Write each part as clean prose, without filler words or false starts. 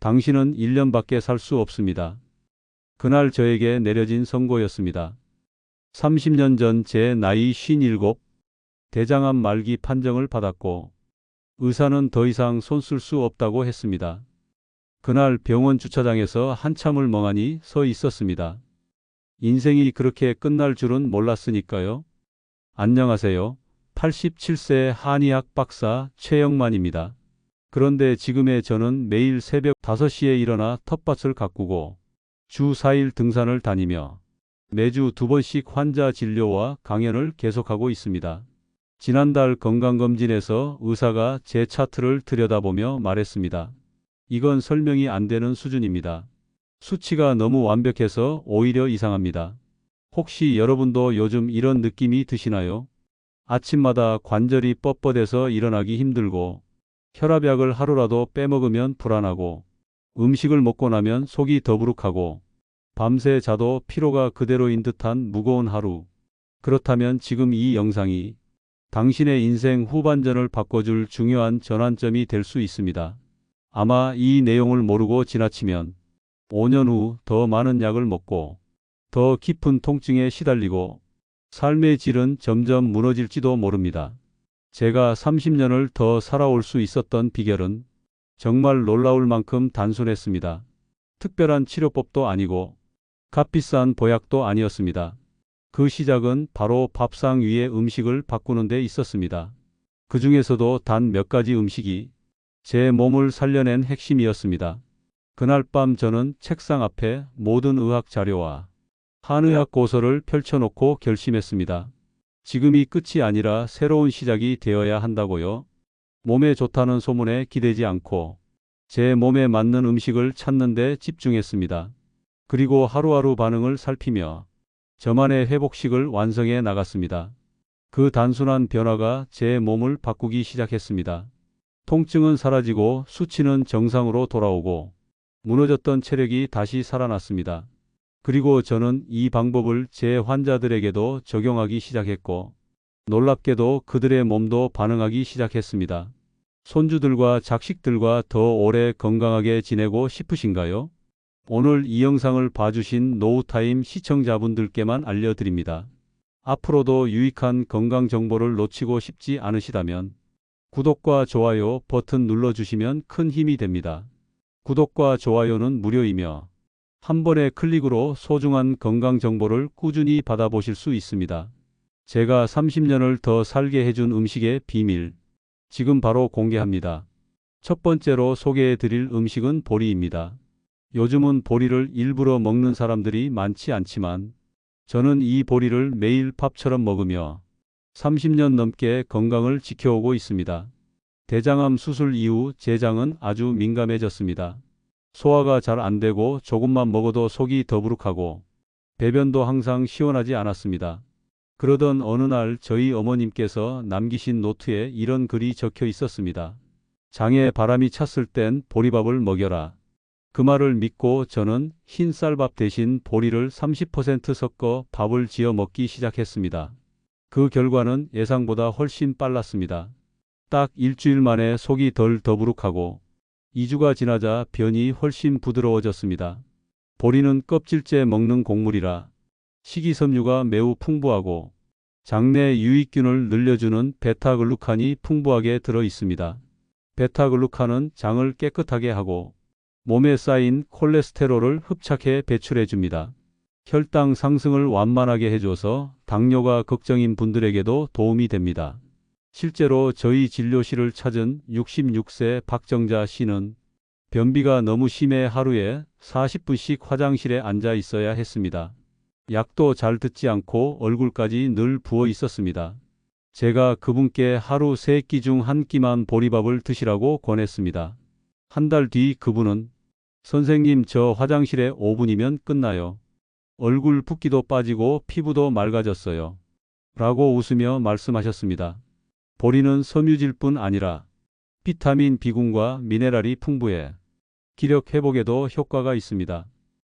당신은 1년밖에 살 수 없습니다. 그날 저에게 내려진 선고였습니다. 30년 전 제 나이 57, 대장암 말기 판정을 받았고 의사는 더 이상 손 쓸 수 없다고 했습니다. 그날 병원 주차장에서 한참을 멍하니 서 있었습니다. 인생이 그렇게 끝날 줄은 몰랐으니까요. 안녕하세요. 87세 한의학 박사 최영만입니다. 그런데 지금의 저는 매일 새벽 5시에 일어나 텃밭을 가꾸고 주 4일 등산을 다니며 매주 2번씩 환자 진료와 강연을 계속하고 있습니다. 지난달 건강검진에서 의사가 제 차트를 들여다보며 말했습니다. 이건 설명이 안 되는 수준입니다. 수치가 너무 완벽해서 오히려 이상합니다. 혹시 여러분도 요즘 이런 느낌이 드시나요? 아침마다 관절이 뻣뻣해서 일어나기 힘들고 혈압약을 하루라도 빼먹으면 불안하고 음식을 먹고 나면 속이 더부룩하고 밤새 자도 피로가 그대로인 듯한 무거운 하루. 그렇다면 지금 이 영상이 당신의 인생 후반전을 바꿔줄 중요한 전환점이 될 수 있습니다. 아마 이 내용을 모르고 지나치면 5년 후 더 많은 약을 먹고 더 깊은 통증에 시달리고 삶의 질은 점점 무너질지도 모릅니다. 제가 30년을 더 살아올 수 있었던 비결은 정말 놀라울 만큼 단순했습니다. 특별한 치료법도 아니고 값비싼 보약도 아니었습니다. 그 시작은 바로 밥상 위의 음식을 바꾸는 데 있었습니다. 그 중에서도 단 몇 가지 음식이 제 몸을 살려낸 핵심이었습니다. 그날 밤 저는 책상 앞에 모든 의학 자료와 한의학 고서를 펼쳐놓고 결심했습니다. 지금이 끝이 아니라 새로운 시작이 되어야 한다고요. 몸에 좋다는 소문에 기대지 않고 제 몸에 맞는 음식을 찾는 데 집중했습니다. 그리고 하루하루 반응을 살피며 저만의 회복식을 완성해 나갔습니다. 그 단순한 변화가 제 몸을 바꾸기 시작했습니다. 통증은 사라지고 수치는 정상으로 돌아오고 무너졌던 체력이 다시 살아났습니다. 그리고 저는 이 방법을 제 환자들에게도 적용하기 시작했고 놀랍게도 그들의 몸도 반응하기 시작했습니다. 손주들과 자식들과 더 오래 건강하게 지내고 싶으신가요? 오늘 이 영상을 봐주신 노후타임 시청자분들께만 알려드립니다. 앞으로도 유익한 건강 정보를 놓치고 싶지 않으시다면 구독과 좋아요 버튼 눌러주시면 큰 힘이 됩니다. 구독과 좋아요는 무료이며 한 번의 클릭으로 소중한 건강 정보를 꾸준히 받아보실 수 있습니다. 제가 30년을 더 살게 해준 음식의 비밀, 지금 바로 공개합니다. 첫 번째로 소개해드릴 음식은 보리입니다. 요즘은 보리를 일부러 먹는 사람들이 많지 않지만 저는 이 보리를 매일 밥처럼 먹으며 30년 넘게 건강을 지켜오고 있습니다. 대장암 수술 이후 제 장은 아주 민감해졌습니다. 소화가 잘 안 되고 조금만 먹어도 속이 더부룩하고 배변도 항상 시원하지 않았습니다. 그러던 어느 날 저희 어머님께서 남기신 노트에 이런 글이 적혀 있었습니다. 장에 바람이 찼을 땐 보리밥을 먹여라. 그 말을 믿고 저는 흰 쌀밥 대신 보리를 30% 섞어 밥을 지어 먹기 시작했습니다. 그 결과는 예상보다 훨씬 빨랐습니다. 딱 일주일 만에 속이 덜 더부룩하고 2주가 지나자 변이 훨씬 부드러워졌습니다. 보리는 껍질째 먹는 곡물이라 식이섬유가 매우 풍부하고 장내 유익균을 늘려주는 베타글루칸이 풍부하게 들어 있습니다. 베타글루칸은 장을 깨끗하게 하고 몸에 쌓인 콜레스테롤을 흡착해 배출해 줍니다. 혈당 상승을 완만하게 해줘서 당뇨가 걱정인 분들에게도 도움이 됩니다. 실제로 저희 진료실을 찾은 66세 박정자 씨는 변비가 너무 심해 하루에 40분씩 화장실에 앉아 있어야 했습니다. 약도 잘 듣지 않고 얼굴까지 늘 부어 있었습니다. 제가 그분께 하루 3끼 중 1끼만 보리밥을 드시라고 권했습니다. 한 달 뒤 그분은 선생님, 저 화장실에 5분이면 끝나요. 얼굴 붓기도 빠지고 피부도 맑아졌어요. 라고 웃으며 말씀하셨습니다. 보리는 섬유질 뿐 아니라 비타민 B군과 미네랄이 풍부해 기력 회복에도 효과가 있습니다.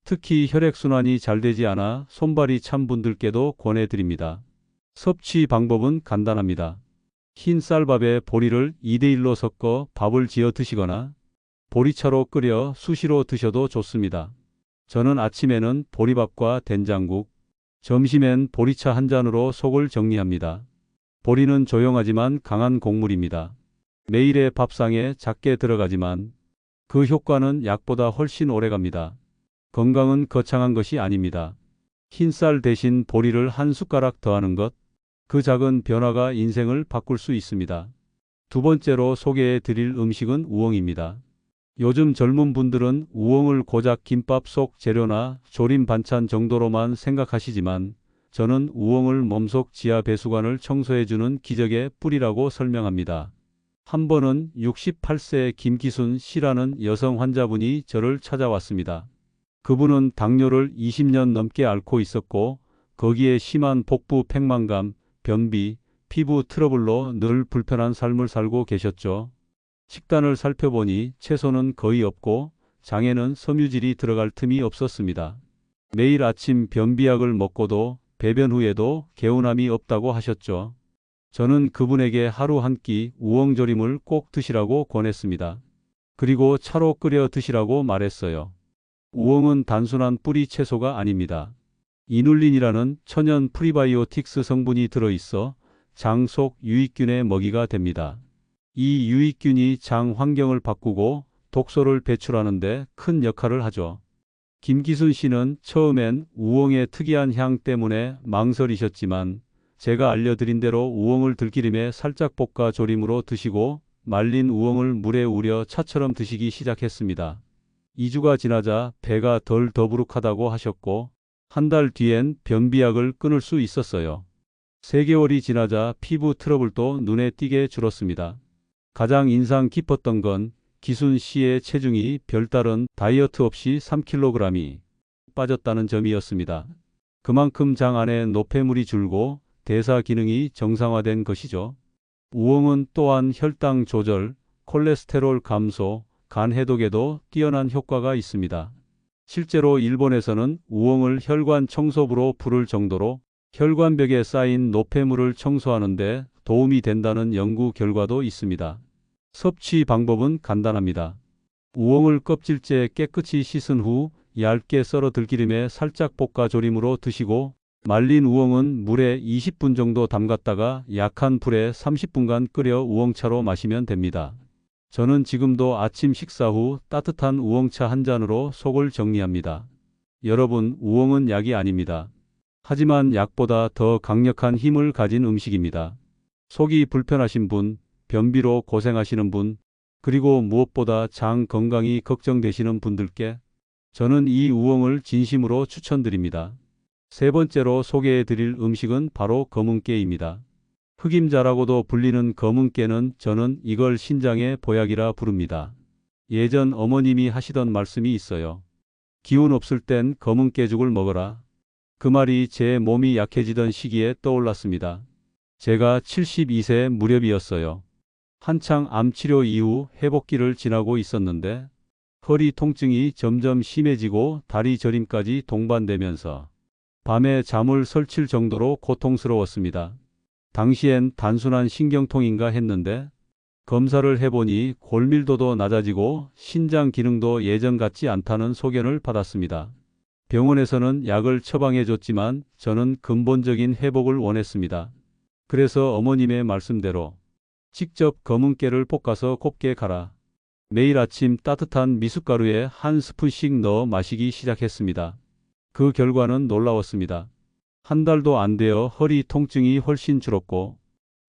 특히 혈액순환이 잘 되지 않아 손발이 찬 분들께도 권해드립니다. 섭취 방법은 간단합니다. 흰 쌀밥에 보리를 2대1로 섞어 밥을 지어 드시거나 보리차로 끓여 수시로 드셔도 좋습니다. 저는 아침에는 보리밥과 된장국, 점심엔 보리차 한 잔으로 속을 정리합니다. 보리는 조용하지만 강한 곡물입니다. 매일의 밥상에 작게 들어가지만 그 효과는 약보다 훨씬 오래갑니다. 건강은 거창한 것이 아닙니다. 흰쌀 대신 보리를 한 숟가락 더하는 것, 그 작은 변화가 인생을 바꿀 수 있습니다. 두 번째로 소개해 드릴 음식은 우엉입니다. 요즘 젊은 분들은 우엉을 고작 김밥 속 재료나 조림 반찬 정도로만 생각하시지만 저는 우엉을 몸속 지하 배수관을 청소해주는 기적의 뿌리라고 설명합니다. 한 번은 68세 김기순 씨라는 여성 환자분이 저를 찾아왔습니다. 그분은 당뇨를 20년 넘게 앓고 있었고 거기에 심한 복부 팽만감, 변비, 피부 트러블로 늘 불편한 삶을 살고 계셨죠. 식단을 살펴보니 채소는 거의 없고 장에는 섬유질이 들어갈 틈이 없었습니다. 매일 아침 변비약을 먹고도 배변 후에도 개운함이 없다고 하셨죠. 저는 그분에게 하루 한 끼 우엉조림을 꼭 드시라고 권했습니다. 그리고 차로 끓여 드시라고 말했어요. 우엉은 단순한 뿌리 채소가 아닙니다. 이눌린이라는 천연 프리바이오틱스 성분이 들어있어 장 속 유익균의 먹이가 됩니다. 이 유익균이 장 환경을 바꾸고 독소를 배출하는 데 큰 역할을 하죠. 김기순 씨는 처음엔 우엉의 특이한 향 때문에 망설이셨지만 제가 알려드린 대로 우엉을 들기름에 살짝 볶아 조림으로 드시고 말린 우엉을 물에 우려 차처럼 드시기 시작했습니다. 2주가 지나자 배가 덜 더부룩하다고 하셨고 한 달 뒤엔 변비약을 끊을 수 있었어요. 3개월이 지나자 피부 트러블도 눈에 띄게 줄었습니다. 가장 인상 깊었던 건 기순 씨의 체중이 별다른 다이어트 없이 3kg이 빠졌다는 점이었습니다. 그만큼 장 안에 노폐물이 줄고 대사 기능이 정상화된 것이죠. 우엉은 또한 혈당 조절, 콜레스테롤 감소, 간 해독에도 뛰어난 효과가 있습니다. 실제로 일본에서는 우엉을 혈관 청소부로 부를 정도로 혈관벽에 쌓인 노폐물을 청소하는 데 도움이 된다는 연구 결과도 있습니다. 섭취 방법은 간단합니다. 우엉을 껍질째 깨끗이 씻은 후 얇게 썰어 들기름에 살짝 볶아 조림으로 드시고 말린 우엉은 물에 20분 정도 담갔다가 약한 불에 30분간 끓여 우엉차로 마시면 됩니다. 저는 지금도 아침 식사 후 따뜻한 우엉차 한 잔으로 속을 정리합니다. 여러분, 우엉은 약이 아닙니다. 하지만 약보다 더 강력한 힘을 가진 음식입니다. 속이 불편하신 분, 변비로 고생하시는 분, 그리고 무엇보다 장 건강이 걱정되시는 분들께 저는 이 우엉을 진심으로 추천드립니다. 세 번째로 소개해 드릴 음식은 바로 검은깨입니다. 흑임자라고도 불리는 검은깨는 저는 이걸 신장의 보약이라 부릅니다. 예전 어머님이 하시던 말씀이 있어요. 기운 없을 땐 검은깨죽을 먹어라. 그 말이 제 몸이 약해지던 시기에 떠올랐습니다. 제가 72세 무렵이었어요. 한창 암치료 이후 회복기를 지나고 있었는데 허리 통증이 점점 심해지고 다리 저림까지 동반되면서 밤에 잠을 설칠 정도로 고통스러웠습니다. 당시엔 단순한 신경통인가 했는데 검사를 해보니 골밀도도 낮아지고 신장 기능도 예전 같지 않다는 소견을 받았습니다. 병원에서는 약을 처방해줬지만 저는 근본적인 회복을 원했습니다. 그래서 어머님의 말씀대로 직접 검은깨를 볶아서 곱게 갈아 매일 아침 따뜻한 미숫가루에 한 스푼씩 넣어 마시기 시작했습니다. 그 결과는 놀라웠습니다. 한 달도 안 되어 허리 통증이 훨씬 줄었고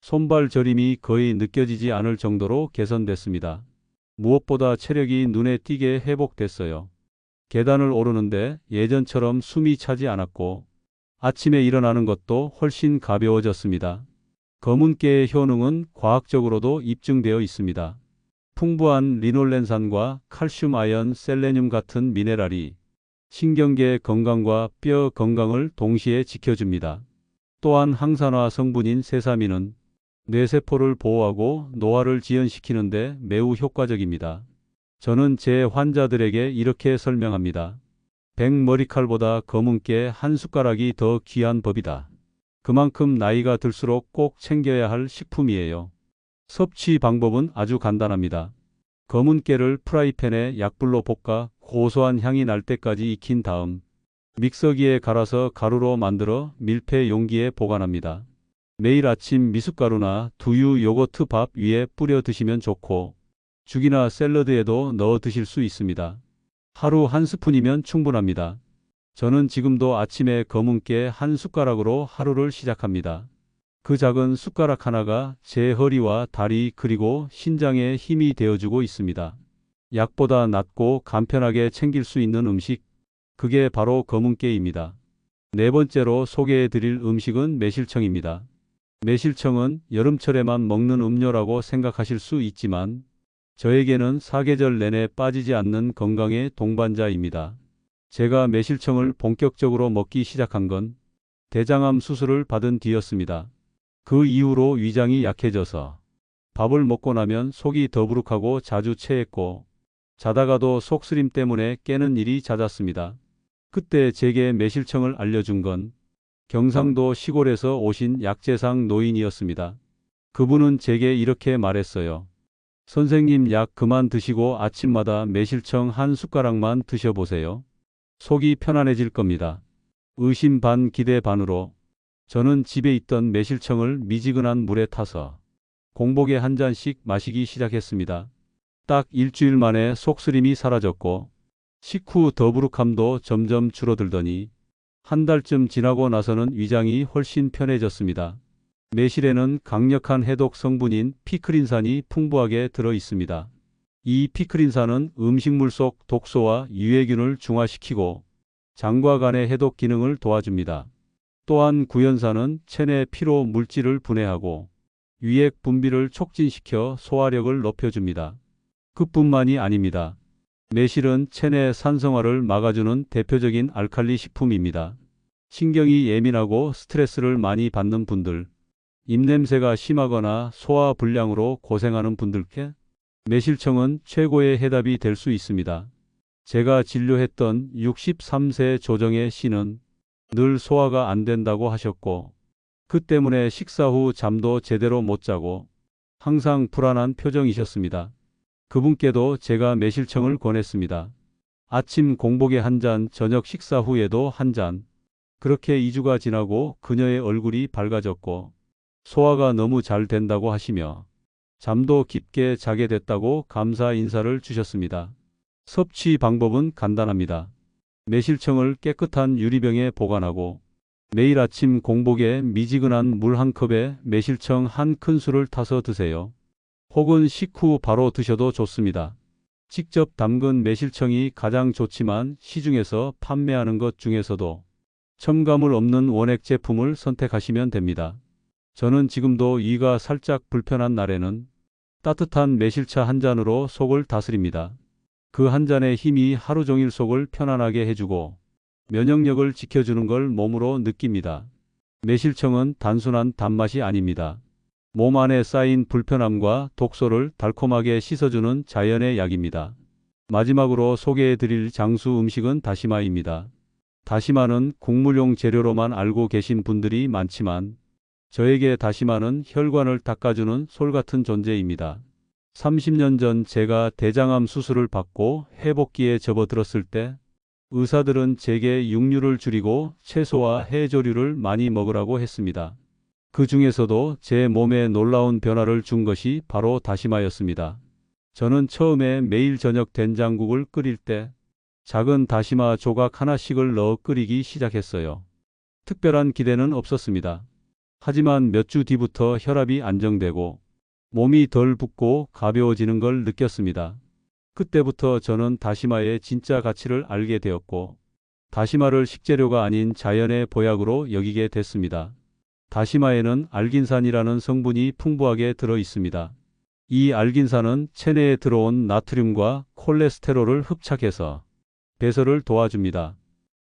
손발 저림이 거의 느껴지지 않을 정도로 개선됐습니다. 무엇보다 체력이 눈에 띄게 회복됐어요. 계단을 오르는데 예전처럼 숨이 차지 않았고 아침에 일어나는 것도 훨씬 가벼워졌습니다. 검은깨의 효능은 과학적으로도 입증되어 있습니다. 풍부한 리놀렌산과 칼슘, 아연, 셀레늄 같은 미네랄이 신경계 건강과 뼈 건강을 동시에 지켜줍니다. 또한 항산화 성분인 세사민은 뇌세포를 보호하고 노화를 지연시키는 데 매우 효과적입니다. 저는 제 환자들에게 이렇게 설명합니다. 100머리칼보다 검은깨 한 숟가락이 더 귀한 법이다. 그만큼 나이가 들수록 꼭 챙겨야 할 식품이에요. 섭취 방법은 아주 간단합니다. 검은 깨를 프라이팬에 약불로 볶아 고소한 향이 날 때까지 익힌 다음 믹서기에 갈아서 가루로 만들어 밀폐 용기에 보관합니다. 매일 아침 미숫가루나 두유 요거트 밥 위에 뿌려 드시면 좋고 죽이나 샐러드에도 넣어 드실 수 있습니다. 하루 한 스푼이면 충분합니다. 저는 지금도 아침에 검은 깨 한 숟가락으로 하루를 시작합니다. 그 작은 숟가락 하나가 제 허리와 다리 그리고 신장에 힘이 되어주고 있습니다. 약보다 낫고 간편하게 챙길 수 있는 음식, 그게 바로 검은 깨입니다. 네 번째로 소개해 드릴 음식은 매실청입니다. 매실청은 여름철에만 먹는 음료라고 생각하실 수 있지만 저에게는 사계절 내내 빠지지 않는 건강의 동반자입니다. 제가 매실청을 본격적으로 먹기 시작한 건 대장암 수술을 받은 뒤였습니다. 그 이후로 위장이 약해져서 밥을 먹고 나면 속이 더부룩하고 자주 체했고 자다가도 속쓰림 때문에 깨는 일이 잦았습니다. 그때 제게 매실청을 알려준 건 경상도 시골에서 오신 약재상 노인이었습니다. 그분은 제게 이렇게 말했어요. 선생님, 약 그만 드시고 아침마다 매실청 한 숟가락만 드셔보세요. 속이 편안해질 겁니다. 의심 반 기대 반으로 저는 집에 있던 매실청을 미지근한 물에 타서 공복에 한 잔씩 마시기 시작했습니다. 딱 일주일 만에 속쓰림이 사라졌고 식후 더부룩함도 점점 줄어들더니 한 달쯤 지나고 나서는 위장이 훨씬 편해졌습니다. 매실에는 강력한 해독 성분인 피크린산이 풍부하게 들어 있습니다. 이 피크린산은 음식물 속 독소와 유해균을 중화시키고 장과 간의 해독 기능을 도와줍니다. 또한 구연산은 체내 피로 물질을 분해하고 위액 분비를 촉진시켜 소화력을 높여줍니다. 그뿐만이 아닙니다. 매실은 체내 산성화를 막아주는 대표적인 알칼리 식품입니다. 신경이 예민하고 스트레스를 많이 받는 분들, 입냄새가 심하거나 소화 불량으로 고생하는 분들께 매실청은 최고의 해답이 될 수 있습니다. 제가 진료했던 63세 조정의 씨는 늘 소화가 안 된다고 하셨고 그 때문에 식사 후 잠도 제대로 못 자고 항상 불안한 표정이셨습니다. 그분께도 제가 매실청을 권했습니다. 아침 공복에 한 잔, 저녁 식사 후에도 한 잔. 그렇게 2주가 지나고 그녀의 얼굴이 밝아졌고 소화가 너무 잘 된다고 하시며 잠도 깊게 자게 됐다고 감사 인사를 주셨습니다. 섭취 방법은 간단합니다. 매실청을 깨끗한 유리병에 보관하고 매일 아침 공복에 미지근한 물 한 컵에 매실청 한 큰술을 타서 드세요. 혹은 식후 바로 드셔도 좋습니다. 직접 담근 매실청이 가장 좋지만 시중에서 판매하는 것 중에서도 첨가물 없는 원액 제품을 선택하시면 됩니다. 저는 지금도 위가 살짝 불편한 날에는 따뜻한 매실차 한 잔으로 속을 다스립니다. 그 한 잔의 힘이 하루 종일 속을 편안하게 해주고 면역력을 지켜주는 걸 몸으로 느낍니다. 매실청은 단순한 단맛이 아닙니다. 몸 안에 쌓인 불편함과 독소를 달콤하게 씻어주는 자연의 약입니다. 마지막으로 소개해 드릴 장수 음식은 다시마입니다. 다시마는 국물용 재료로만 알고 계신 분들이 많지만 저에게 다시마는 혈관을 닦아주는 솔 같은 존재입니다. 30년 전 제가 대장암 수술을 받고 회복기에 접어들었을 때 의사들은 제게 육류를 줄이고 채소와 해조류를 많이 먹으라고 했습니다. 그 중에서도 제 몸에 놀라운 변화를 준 것이 바로 다시마였습니다. 저는 처음에 매일 저녁 된장국을 끓일 때 작은 다시마 조각 하나씩을 넣어 끓이기 시작했어요. 특별한 기대는 없었습니다. 하지만 몇 주 뒤부터 혈압이 안정되고 몸이 덜 붓고 가벼워지는 걸 느꼈습니다. 그때부터 저는 다시마의 진짜 가치를 알게 되었고 다시마를 식재료가 아닌 자연의 보약으로 여기게 됐습니다. 다시마에는 알긴산이라는 성분이 풍부하게 들어 있습니다. 이 알긴산은 체내에 들어온 나트륨과 콜레스테롤을 흡착해서 배설을 도와줍니다.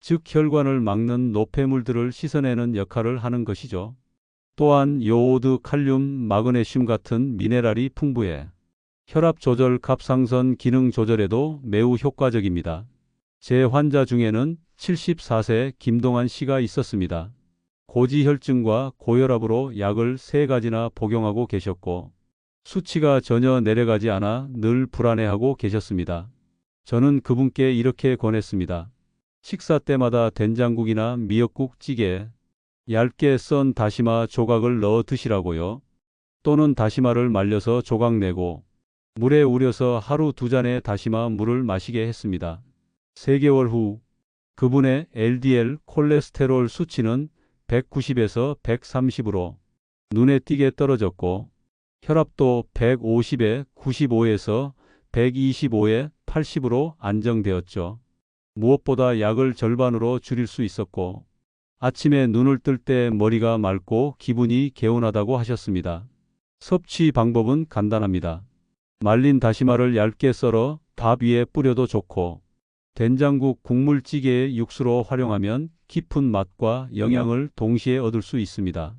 즉 혈관을 막는 노폐물들을 씻어내는 역할을 하는 것이죠. 또한 요오드, 칼륨, 마그네슘 같은 미네랄이 풍부해 혈압 조절, 갑상선 기능 조절에도 매우 효과적입니다. 제 환자 중에는 74세 김동환 씨가 있었습니다. 고지혈증과 고혈압으로 약을 3가지나 복용하고 계셨고 수치가 전혀 내려가지 않아 늘 불안해하고 계셨습니다. 저는 그분께 이렇게 권했습니다. 식사 때마다 된장국이나 미역국, 찌개, 얇게 썬 다시마 조각을 넣어 드시라고요. 또는 다시마를 말려서 조각 내고 물에 우려서 하루 2잔의 다시마 물을 마시게 했습니다. 3개월 후 그분의 LDL 콜레스테롤 수치는 190에서 130으로 눈에 띄게 떨어졌고 혈압도 150에 95에서 125에 80으로 안정되었죠. 무엇보다 약을 절반으로 줄일 수 있었고 아침에 눈을 뜰 때 머리가 맑고 기분이 개운하다고 하셨습니다. 섭취 방법은 간단합니다. 말린 다시마를 얇게 썰어 밥 위에 뿌려도 좋고 된장국, 국물찌개의 육수로 활용하면 깊은 맛과 영양을 동시에 얻을 수 있습니다.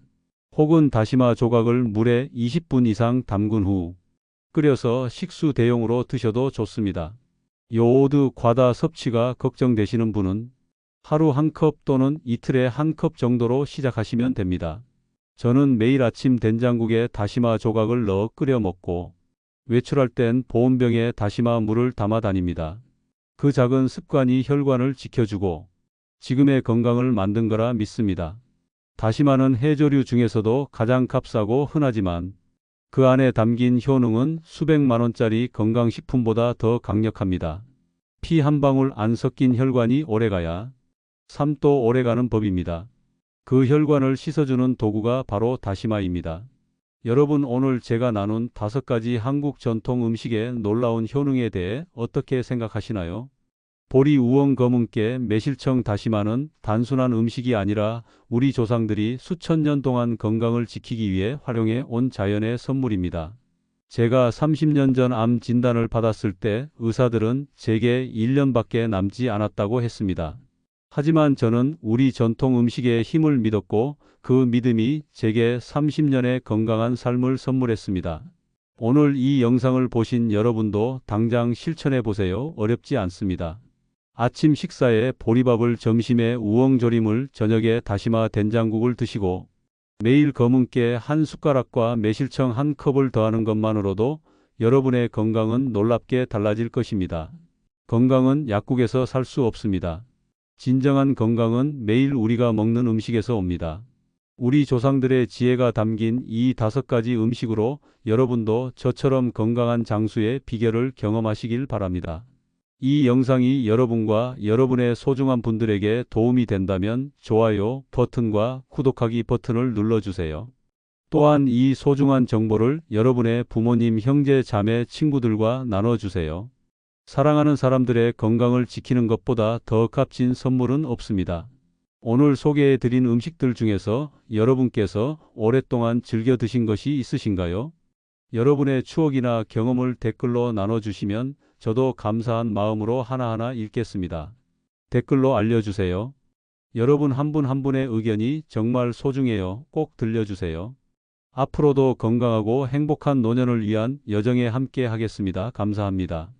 혹은 다시마 조각을 물에 20분 이상 담근 후 끓여서 식수 대용으로 드셔도 좋습니다. 요오드 과다 섭취가 걱정되시는 분은 하루 1컵 또는 이틀에 1컵 정도로 시작하시면 됩니다. 저는 매일 아침 된장국에 다시마 조각을 넣어 끓여 먹고 외출할 땐 보온병에 다시마 물을 담아 다닙니다. 그 작은 습관이 혈관을 지켜주고 지금의 건강을 만든 거라 믿습니다. 다시마는 해조류 중에서도 가장 값싸고 흔하지만 그 안에 담긴 효능은 수백만 원짜리 건강식품보다 더 강력합니다. 피 한 방울 안 섞인 혈관이 오래가야 삶도 오래가는 법입니다. 그 혈관을 씻어주는 도구가 바로 다시마입니다. 여러분, 오늘 제가 나눈 5가지 한국 전통 음식의 놀라운 효능에 대해 어떻게 생각하시나요? 보리 우엉 검은깨 매실청 다시마는 단순한 음식이 아니라 우리 조상들이 수천 년 동안 건강을 지키기 위해 활용해 온 자연의 선물입니다. 제가 30년 전 암 진단을 받았을 때 의사들은 제게 1년밖에 남지 않았다고 했습니다. 하지만 저는 우리 전통 음식의 힘을 믿었고 그 믿음이 제게 30년의 건강한 삶을 선물했습니다. 오늘 이 영상을 보신 여러분도 당장 실천해 보세요. 어렵지 않습니다. 아침 식사에 보리밥을, 점심에 우엉조림을, 저녁에 다시마 된장국을 드시고 매일 검은깨 한 숟가락과 매실청 한 컵을 더하는 것만으로도 여러분의 건강은 놀랍게 달라질 것입니다. 건강은 약국에서 살 수 없습니다. 진정한 건강은 매일 우리가 먹는 음식에서 옵니다. 우리 조상들의 지혜가 담긴 이 5가지 음식으로 여러분도 저처럼 건강한 장수의 비결을 경험하시길 바랍니다. 이 영상이 여러분과 여러분의 소중한 분들에게 도움이 된다면 좋아요 버튼과 구독하기 버튼을 눌러주세요. 또한 이 소중한 정보를 여러분의 부모님, 형제, 자매, 친구들과 나눠주세요. 사랑하는 사람들의 건강을 지키는 것보다 더 값진 선물은 없습니다. 오늘 소개해드린 음식들 중에서 여러분께서 오랫동안 즐겨 드신 것이 있으신가요? 여러분의 추억이나 경험을 댓글로 나눠주시면 저도 감사한 마음으로 하나하나 읽겠습니다. 댓글로 알려주세요. 여러분 한 분 한 분의 의견이 정말 소중해요. 꼭 들려주세요. 앞으로도 건강하고 행복한 노년을 위한 여정에 함께 하겠습니다. 감사합니다.